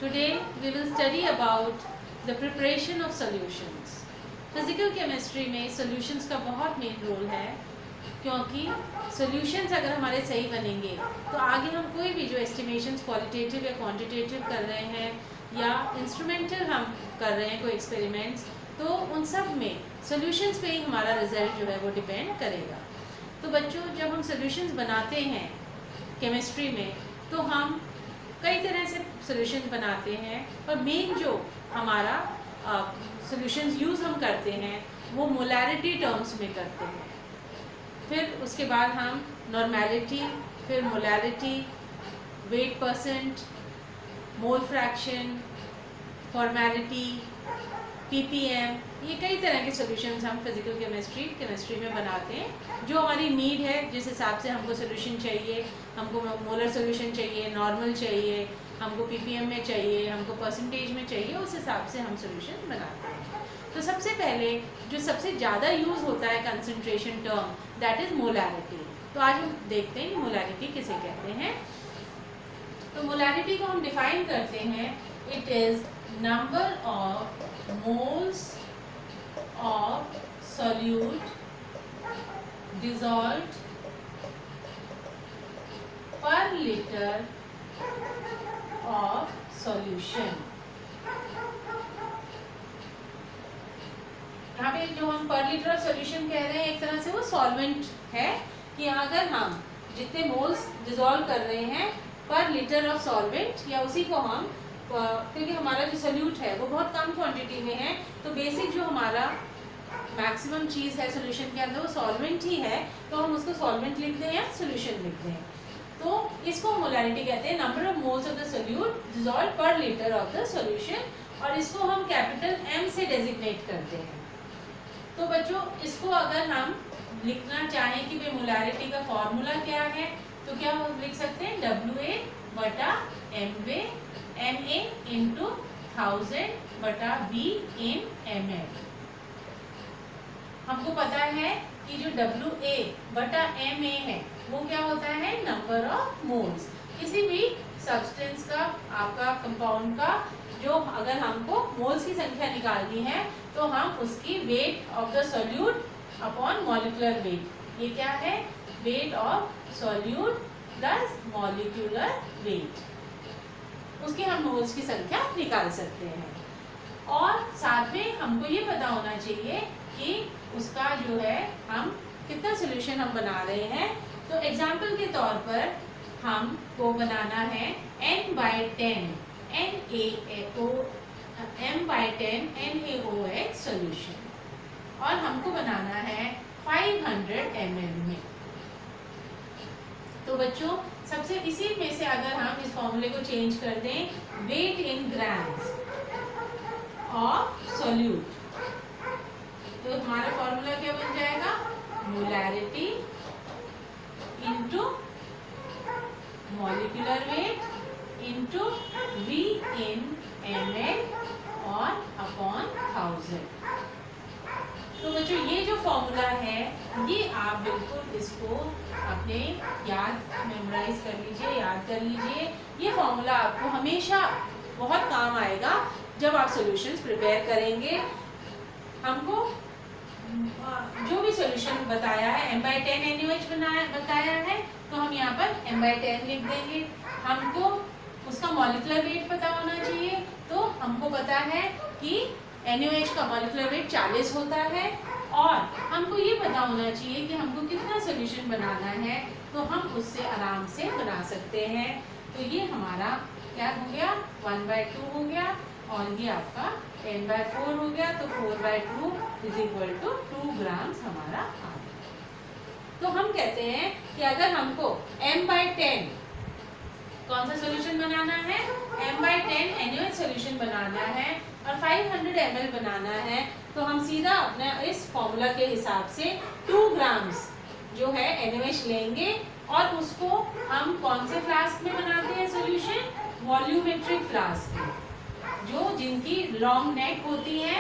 Today we will study about the preparation of solutions. Physical chemistry में solutions का बहुत main role है, क्योंकि सॉल्यूशंस अगर हमारे सही बनेंगे तो आगे हम कोई भी जो एस्टिमेशंस क्वालिटेटिव या क्वांटिटेटिव कर रहे हैं या इंस्ट्रूमेंटल हम कर रहे हैं कोई एक्सपेरिमेंट्स, तो उन सब में सॉल्यूशंस पे ही हमारा रिजल्ट जो है वो डिपेंड करेगा। तो बच्चों, जब हम सॉल्यूशंस बनाते हैं केमिस्ट्री में तो हम कई तरह से सॉल्यूशंस बनाते हैं, और मेन जो हमारा सॉल्यूशंस यूज़ हम करते हैं वो मोलैरिटी टर्म्स में करते हैं। फिर उसके बाद हम नॉर्मेलिटी, फिर molarity, wait percent, mole fraction, formality, ppm, ये कई तरह के सॉल्यूशंस हम फिजिकल केमिस्ट्री में बनाते हैं। जो हमारी नीड है, जिस हिसाब से हमको सॉल्यूशन चाहिए, हमको मोलर सॉल्यूशन चाहिए, नॉर्मल चाहिए, हमको ppm में चाहिए, हमको परसेंटेज में चाहिए, उस हिसाब से हम सॉल्यूशन बनाते हैं। तो सबसे पहले जो सबसे ज़्यादा यूज़ होता है concentration term, that is molarity. तो आज हम देखते हैं कि मोलैरिटी किसे कहते हैं। तो मोलैरिटी को हम डिफाइन करते हैं, it is number of moles of solute dissolved per liter of solution। यहाँ पे जो हम पर लीटर ऑफ सॉल्यूशन कह रहे हैं, एक तरह से वो सॉल्वेंट है कि अगर हम जितने मोल्स डिसॉल्व कर रहे हैं पर लीटर ऑफ सॉल्वेंट, या उसी को हम, क्योंकि हमारा जो सोल्यूट है वो बहुत कम क्वांटिटी में है, तो बेसिक जो हमारा मैक्सिमम चीज़ है सोल्यूशन के अंदर वो सॉल्वेंट ही है, तो हम उसको सॉल्वेंट लिख दें या सोल्यूशन लिख दें। तो इसको मोलैरिटी कहते हैं, number of moles of the solute dissolve पर लीटर ऑफ द सोल्यूशन, और इसको हम कैपिटल M से डेजिग्नेट करते हैं। तो बच्चों, इसको अगर हम लिखना चाहें कि भाई मोलैरिटी का फॉर्मूला क्या है, तो क्या हम लिख सकते हैं WA बटा MA इंटू 1000 बटा B इन ml। हमको पता है कि जो WA बटा MA है वो क्या होता है, नंबर ऑफ मोल्स। किसी भी सब्सटेंस का, आपका कंपाउंड का, जो अगर हमको मोल्स की संख्या निकालनी है तो हम उसकी weight of the solute upon molecular weight, ये क्या है, weight of solute plus molecular weight, उसकी हम मोल्स की संख्या निकाल सकते हैं। और साथ में हमको ये पता होना चाहिए कि उसका जो है हम कितना सोल्यूशन हम बना रहे हैं। तो एग्जाम्पल के तौर पर हमको बनाना है n/10 NaOH सोल्यूशन, और हमको बनाना है 500 ml में। तो बच्चों, सबसे इसी में से अगर हम इस फॉर्मूले को चेंज कर दें, weight in grams of solute, तो हमारा फॉर्मूला क्या बन जाएगा, molarity into molecular weight into V in ml और अपॉन 1000। तो बच्चों, ये जो फॉर्मूला है ये आप बिल्कुल इसको अपने मेमोराइज कर लीजिए, याद कर लीजिए। ये फॉर्मूला आपको हमेशा बहुत काम आएगा जब आप सॉल्यूशंस प्रिपेयर करेंगे। हमको जो भी सॉल्यूशन बताया है, m/10 NaOH बताया है, तो हम यहाँ पर m/10 लिख देंगे। हमको उसका मॉलिक्यूलर वेट पता होना चाहिए, तो हमको पता है कि NaOH का मॉलिक्यूलर वेट 40 होता है, और हमको ये पता होना चाहिए कि हमको कितना सोल्यूशन बनाना है, तो हम उससे आराम से बना सकते हैं। तो ये हमारा क्या हो गया, 1/2 हो गया, और ये आपका 10/4 हो गया, तो 4/2 = 2 ग्राम्स हमारा आ गया। तो हम कहते हैं कि अगर हमको m/10 कौन सा सोल्यूशन बनाना है, m/10 NaOH सोल्यूशन बनाना है और 500 ml बनाना है, तो हम सीधा अपने इस फॉर्मूला के हिसाब से 2 ग्राम्स जो है NaOH लेंगे, और उसको हम कौन से फ्लास्क में बनाते हैं सोल्यूशन, वॉल्यूमेट्रिक फ्लास्क में, जो जिनकी लॉन्ग नेक होती है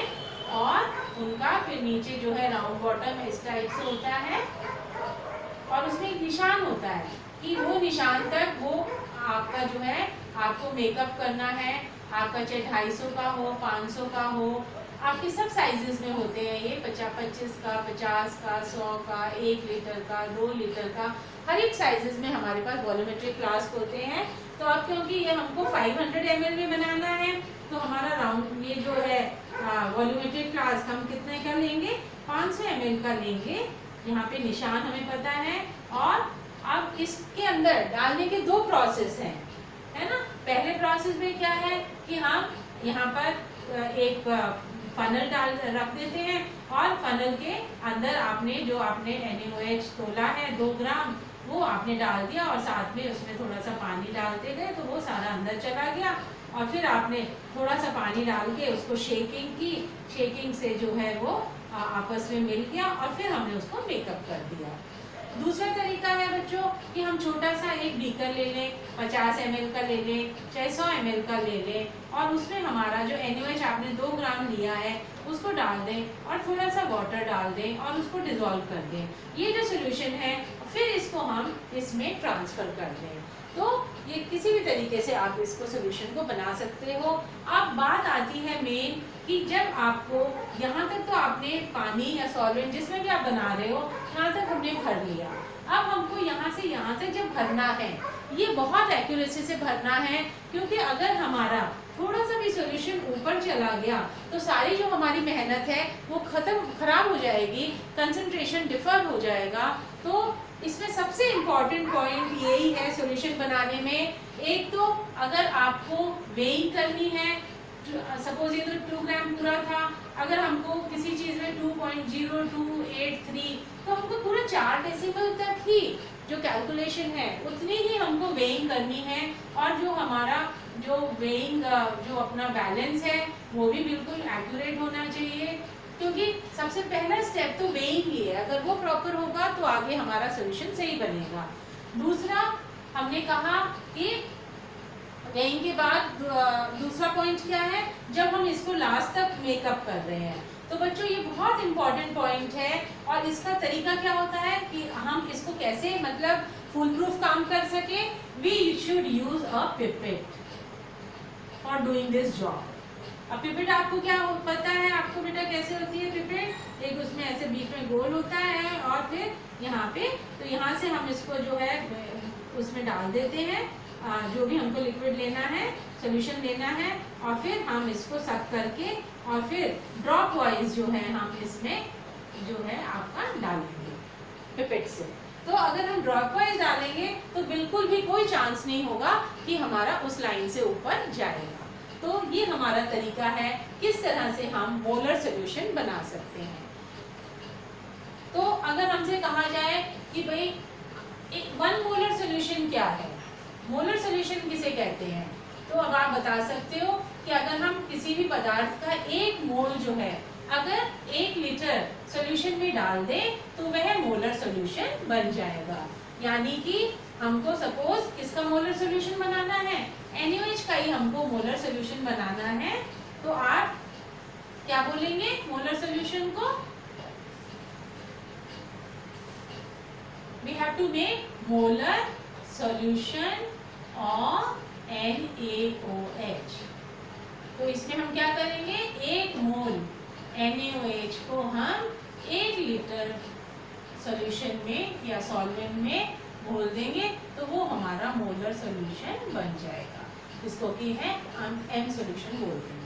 और उनका फिर नीचे जो है राउंड बॉटम इस टाइप से होता है, और उसमें एक निशान होता है कि वो निशान तक वो आपका जो है आपको मेकअप करना है, आपका चाहे 250 का हो, 500 का हो, आपके सब साइजेस में होते हैं ये 25 का, 50 का, 100 का, 1 लीटर का, 2 लीटर का, हर एक साइजेस में हमारे पास वॉल्यूमेट्रिक फ्लास्क होते हैं। तो अब क्योंकि ये हमको 500 ml में बनाना है, तो हमारा राउंड ये जो है वॉल्यूमेट्रिक फ्लास्क हम कितने का लेंगे, 500 ml का लेंगे। यहाँ पे निशान हमें पता है। और अब इसके अंदर डालने के 2 प्रोसेस हैं, है ना। पहले प्रोसेस में क्या है कि हम यहाँ पर एक फनल डाल रख देते हैं और फनल के अंदर आपने जो आपने NaOH तोला है 2 ग्राम, वो आपने डाल दिया और साथ में उसमें थोड़ा सा पानी डालते गए, तो वो सारा अंदर चला गया। और फिर आपने थोड़ा सा पानी डाल के उसको शेकिंग की, शेकिंग से जो है वो आपस में मिल गया और फिर हमने उसको मेकअप कर दिया। दूसरा तरीका है बच्चों कि हम छोटा सा एक बीकर ले लें, 50 ml का ले लें, चाहे 100 ml का ले लें, और उसमें हमारा जो NaOH आपने 2 ग्राम लिया है उसको डाल दें और थोड़ा सा वाटर डाल दें और उसको डिजोल्व कर दें। ये जो सोल्यूशन है फिर इसको हम इसमें ट्रांसफर कर दें। तो ये किसी भी तरीके से आप इसको सोल्यूशन को बना सकते हो। अब बात आती है मेन कि जब आपको यहाँ तक तो आपने पानी या सॉल्वेंट जिसमें भी आप बना रहे हो यहाँ तक हमने भर लिया। अब हमको यहाँ से यहाँ तक जब भरना है, ये बहुत एक्यूरेसी से भरना है, क्योंकि अगर हमारा थोड़ा सा भी सॉल्यूशन ऊपर चला गया तो सारी जो हमारी मेहनत है वो खराब हो जाएगी, कंसंट्रेशन डिफर हो जाएगा। तो इसमें सबसे इम्पॉर्टेंट पॉइंट यही है सॉल्यूशन बनाने में। एक तो अगर आपको वेइंग करनी है, सपोज ये तो 2 ग्राम पूरा था, अगर हमको किसी चीज में 2.0283 तो हमको पूरा 4 डेसिमल तक ही जो कैलकुलेशन है उतनी ही हमको वेइंग करनी है। और जो हमारा जो वेइंग जो अपना बैलेंस है वो भी बिल्कुल एक्यूरेट होना चाहिए, क्योंकि सबसे पहला स्टेप तो वेइंग ही है। अगर वो प्रॉपर होगा तो आगे हमारा सोल्यूशन सही बनेगा। दूसरा हमने कहा कि वेइंग के बाद दूसरा पॉइंट क्या है, जब हम इसको लास्ट तक मेकअप कर रहे हैं। तो बच्चों ये बहुत इंपॉर्टेंट पॉइंट है और इसका तरीका क्या होता है कि हम इसको कैसे मतलब फुल प्रूफ काम कर सके। We should use a pipette for doing this job. अब पिपेट आपको क्या पता है, आपको बेटा कैसे होती है पिपेट, एक उसमें ऐसे बीच में गोल होता है और फिर यहाँ पे, तो यहाँ से हम इसको जो है उसमें डाल देते हैं जो भी हमको लिक्विड लेना है, सोल्यूशन लेना है, और फिर हम इसको सक करके और फिर ड्रॉप वाइज जो है हम इसमें जो है आपका डालेंगे पिपेट से। तो अगर हम ड्रॉप वाइज डालेंगे तो बिल्कुल भी कोई चांस नहीं होगा कि हमारा उस लाइन से ऊपर जाएगा। तो ये हमारा तरीका है किस तरह से हम मोलर सोल्यूशन बना सकते हैं। तो अगर हमसे कहा जाए कि भाई 1 मोलर सोल्यूशन क्या है, मोलर सोल्यूशन किसे कहते हैं, तो अब आप बता सकते हो कि अगर हम किसी भी पदार्थ का 1 मोल जो है अगर 1 लीटर सॉल्यूशन में डाल दें तो वह मोलर सॉल्यूशन बन जाएगा। यानी कि हमको सपोज किसका मोलर सॉल्यूशन बनाना है, NaOH का ही हमको मोलर सॉल्यूशन बनाना है। तो आप क्या बोलेंगे मोलर सॉल्यूशन को, we have to make molar solution of NaOH। तो इसमें हम क्या करेंगे, 1 मोल NaOH को हम 1 लीटर सॉल्यूशन में या सॉल्वेंट में घोल देंगे तो वो हमारा मोलर सॉल्यूशन बन जाएगा, जिसको कि है हम M सॉल्यूशन बोलते हैं।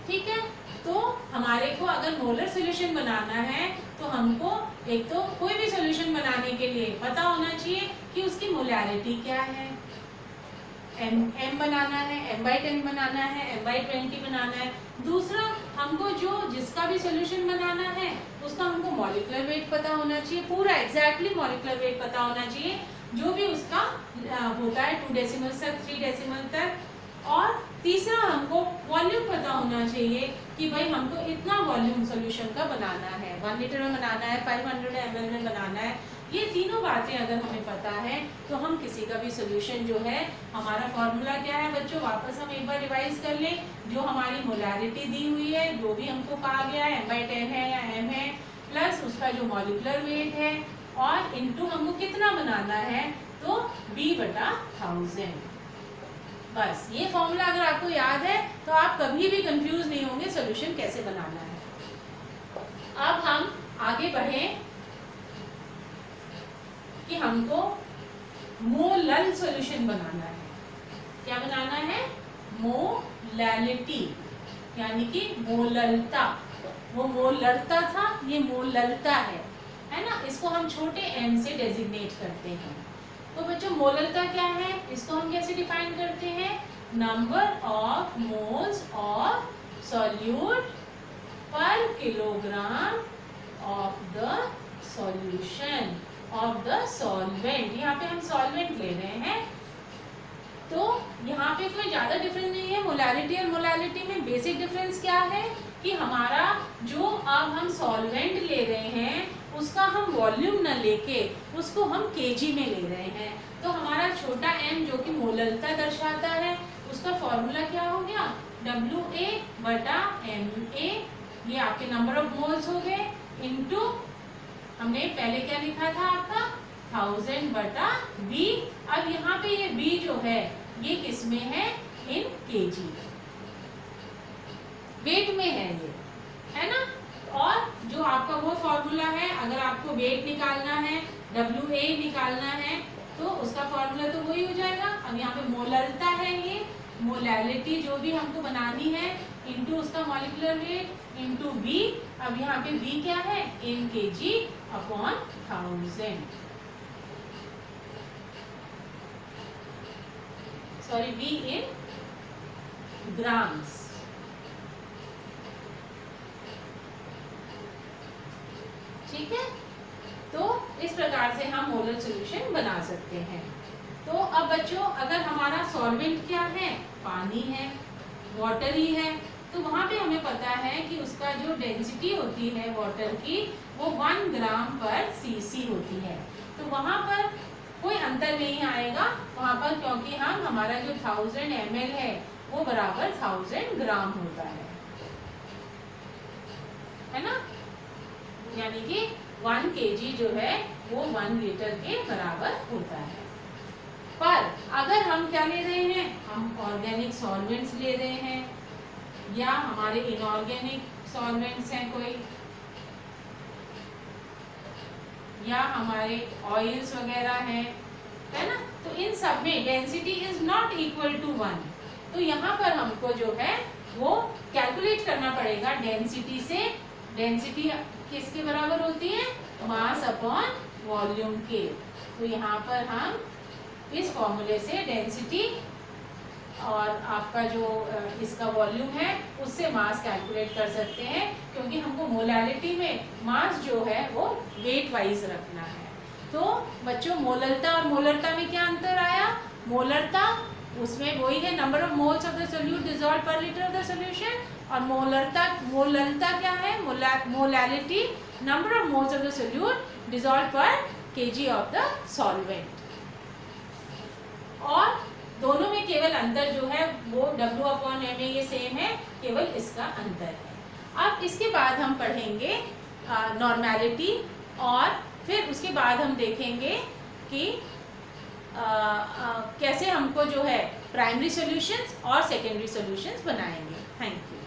ठीक है, तो हमारे को अगर मोलर सॉल्यूशन बनाना है तो हमको एक तो कोई भी सॉल्यूशन बनाने के लिए पता होना चाहिए कि उसकी मोलैरिटी क्या है। M बनाना है, M/10 बनाना है, M/20 बनाना है। दूसरा हमको जो जिसका भी सॉल्यूशन बनाना है उसका हमको मॉलिक्यूलर वेट पता होना चाहिए, पूरा एग्जैक्टली मॉलिक्यूलर वेट पता होना चाहिए जो भी उसका होता है 2 डेसिमल तक 3 डेसिमल तक। और तीसरा हमको वॉल्यूम पता होना चाहिए कि भाई हमको इतना वॉल्यूम सॉल्यूशन का बनाना है, 1 लीटर में बनाना है, 500 ml में बनाना है। ये तीनों बातें अगर हमें पता है तो हम किसी का भी सॉल्यूशन जो है, हमारा फॉर्मूला क्या है बच्चों, वापस हम एक बार रिवाइज कर लें। जो हमारी मोलैरिटी दी हुई है, जो भी हमको कहा गया है M/10 है या M है, प्लस उसका जो मॉलिक्यूलर वेट है और इनटू हमको कितना बनाना है तो V/1000। बस ये फॉर्मूला अगर आपको याद है तो आप कभी भी कंफ्यूज नहीं होंगे सॉल्यूशन कैसे बनाना है। अब हम आगे बढ़ें कि हमको मोलल सॉल्यूशन बनाना है। क्या बनाना है? मोलैलिटी, यानी कि मोललता। वो मोललता था, ये मोललता है ना। इसको हम छोटे m से डेजिग्नेट करते हैं। तो बच्चों मोललता क्या है, इसको हम कैसे डिफाइन करते हैं? Number of moles of solute per kilogram of the solution of the solvent. यहाँ पे हम सॉल्वेंट ले रहे हैं, तो यहाँ पे कोई ज्यादा डिफरेंस नहीं है मोलैलिटी और मोलैलिटी में। बेसिक डिफरेंस क्या है कि हमारा जो अब हम सॉल्वेंट ले रहे हैं उसका हम वॉल्यूम न लेके उसको हम केजी में ले रहे हैं। तो हमारा छोटा m जो कि मोललता दर्शाता है उसका फॉर्मूला क्या हो गया? WA बटा MA, ये आपके नंबर ऑफ मोल्स हो गए, इनटू हमने पहले क्या लिखा था आपका 1000 बटा B। अब यहाँ पे ये B जो है ये किस में है? इन केजी, वेट में है ये, है ना। और जो आपका वो फॉर्मूला है, अगर आपको वेट निकालना है, WA निकालना है, तो उसका फॉर्मूला तो वही हो जाएगा। अब यहाँ पे मोललता है, ये मोलैलिटी जो भी हमको बनानी है इनटू उसका मॉलिक्यूलर वेट इनटू V। अब यहाँ पे V क्या है? In KG upon 1000, sorry V in grams. ठीक है, तो इस प्रकार से हम मोलर सॉल्यूशन बना सकते हैं। तो अब बच्चों अगर हमारा सॉल्वेंट क्या है? पानी है, वाटर ही है, तो वहां पे हमें पता है कि उसका जो डेंसिटी होती है वाटर की वो 1 ग्राम पर सीसी होती है। तो वहां पर कोई अंतर नहीं आएगा वहां पर, क्योंकि हमारा जो 1000 ml है वो बराबर 1000 ग्राम होता है ना। यानी कि 1 kg जो है वो 1 लीटर के बराबर होता है। पर अगर हम क्या ले रहे हैं? हम ऑर्गेनिक सॉल्वेंट्स ले रहे हैं या हमारे इनऑर्गेनिक सॉल्वेंट्स हैं कोई, या हमारे ऑयल्स वगैरह हैं, है ना। तो इन सब में density is not equal to 1। तो यहाँ पर हमको जो है वो कैलकुलेट करना पड़ेगा डेंसिटी से। डेंसिटी किसके बराबर होती है? मास अपॉन वॉल्यूम के। तो यहाँ पर हम इस फॉर्मूले से डेंसिटी और आपका जो इसका वॉल्यूम है उससे मास कैलकुलेट कर सकते हैं, क्योंकि हमको मोलैलिटी में मास जो है वो वेट वाइज रखना है। तो बच्चों मोललता और मोलरता में क्या अंतर आया? मोलरता उसमें वही है number of moles of the solute dissolve पर लीटर ऑफ द सॉल्यूशन, और मोललता क्या है? Molality number of moles of the solute dissolve पर केजी ऑफ द सॉल्वेंट। और दोनों में केवल अंतर जो है वो W/MA ये सेम है, केवल इसका अंतर है। अब इसके बाद हम पढ़ेंगे नॉर्मेलिटी, और फिर उसके बाद हम देखेंगे कि कैसे हमको जो है प्राइमरी सॉल्यूशंस और सेकेंडरी सॉल्यूशंस बनाएंगे। Thank you.